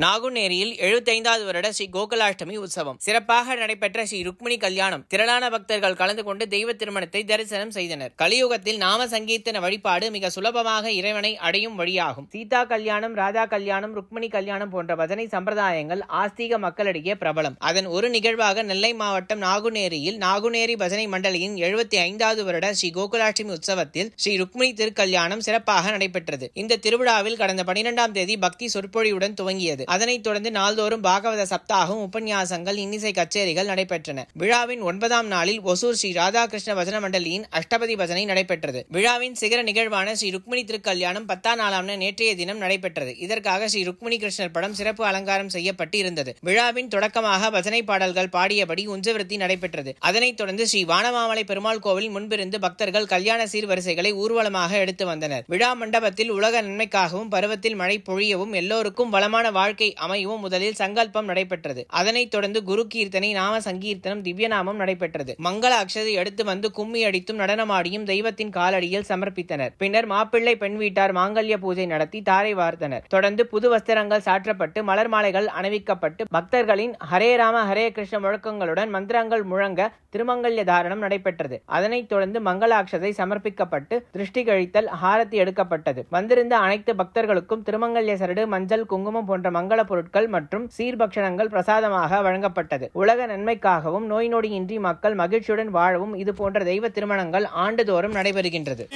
நாகுநேரியில் 75வது வருட ஸ்ரீ கோகுலாஷ்டமி உற்சவம் சிறப்பாக நடைபெற்ற ஸ்ரீ ருக்மிணி கல்யாணம். திரளான பக்தர்கள் கலந்து கொண்டு தெய்வ திருமணத்தை தரிசனம் செய்தனர். கலியுகத்தில் நாம சங்கீர்த்தன வழிபாடு மிக சுலபமாக இறைவனை அடையும் வழியாகும். சீதா கல்யாணம், ராதா கல்யாணம், ருக்மிணி கல்யாணம் போன்ற பஜனை சம்பிரதாயங்கள் ஆஸ்திக மக்களிடையே பிரபலம். அதன் ஒரு நிகழ்வாக நெல்லை மாவட்டம் நாகுநேரியில் நாகுநேரி பஜனை மண்டலியின் 75வது வருட ஸ்ரீ கோகுலாஷ்டமி உற்சவத்தில் ஸ்ரீ ருக்மிணி திருக்கல்யாணம் சிறப்பாக நடைபெற்றது. இந்த திருவிழாவில் கடந்த 12ஆம் தேதி பக்தி சொற்பொழிவுடன் துவங்கியது. அதனைத் தொடர்ந்து நாள்தோறும் பாகவத சப்தாகம், உபன்யாசங்கள், இன்னிசை கச்சேரிகள் நடைபெற்றன. விழாவின் 9ஆம் நாளில் ஒசூர் ஸ்ரீ ராதாகிருஷ்ண பஜன மண்டலியின் அஷ்டபதி பஜனை நடைபெற்றது. விழாவின் சிகர நிகழ்வான ஸ்ரீ ருக்மிணி திருக்கல்யாணம் 10ஆம் நாளான நேற்றைய தினம் நடைபெற்றது. இதற்காக ஸ்ரீ ருக்மிணி கிருஷ்ணர் படம் சிறப்பு அலங்காரம் செய்யப்பட்டு இருந்தது. விழாவின் தொடக்கமாக பஜனை பாடல்கள் பாடியபடி உஞ்சவிருத்தி நடைபெற்றது. அதனைத் தொடர்ந்து ஸ்ரீ வானமாமலை பெருமாள் கோவில் முன்பிருந்து பக்தர்கள் கல்யாண சீர்வரிசைகளை ஊர்வலமாக எடுத்து வந்தனர். விழா மண்டபத்தில் உலக நன்மைக்காகவும் பருவத்தில் மழை பொழியவும் எல்லோருக்கும் வளமான வாழ்க்கை அமையவும் முதலில் சங்கல்பம் நடைபெற்றது. அதனைத் தொடர்ந்து குரு கீர்த்தனை, நாம சங்கீர்த்தனம், திவ்யநாமம் நடைபெற்றது. மங்கள அக்ஷதை எடுத்து வந்து கும்மி அடித்தும் நடனமாடியும் தெய்வத்தின் காலடியில் சமர்ப்பித்தனர். பின்னர் மாப்பிள்ளை பெண் வீட்டார் மாங்கல்ய பூஜை நடத்தி தாரை வார்த்தனர். தொடர்ந்து புது வஸ்திரங்கள் சாற்றப்பட்டு மலர் மாலைகள் அணிவிக்கப்பட்டு பக்தர்களின் ஹரே ராம ஹரே கிருஷ்ண முழக்கங்களுடன் மந்திரங்கள் முழங்க திருமங்கல்ய தாரணம் நடைபெற்றது. அதனைத் தொடர்ந்து மங்களாட்சதை சமர்ப்பிக்கப்பட்டு திருஷ்டி கழித்தல், ஹாரத்தி எடுக்கப்பட்டது. வந்திருந்த அனைத்து பக்தர்களுக்கும் திருமங்கல்ய சரடு, மஞ்சள், குங்குமம் போன்ற மங்கள பொருட்கள் மற்றும் சீர்பக்ஷணங்கள் பிரசாதமாக வழங்கப்பட்டது. உலக நன்மைக்காகவும் நோய் நொடியின்றி மக்கள் மகிழ்ச்சியுடன் வாழவும் இது போன்ற தெய்வ திருமணங்கள் ஆண்டுதோறும் நடைபெறுகின்றது.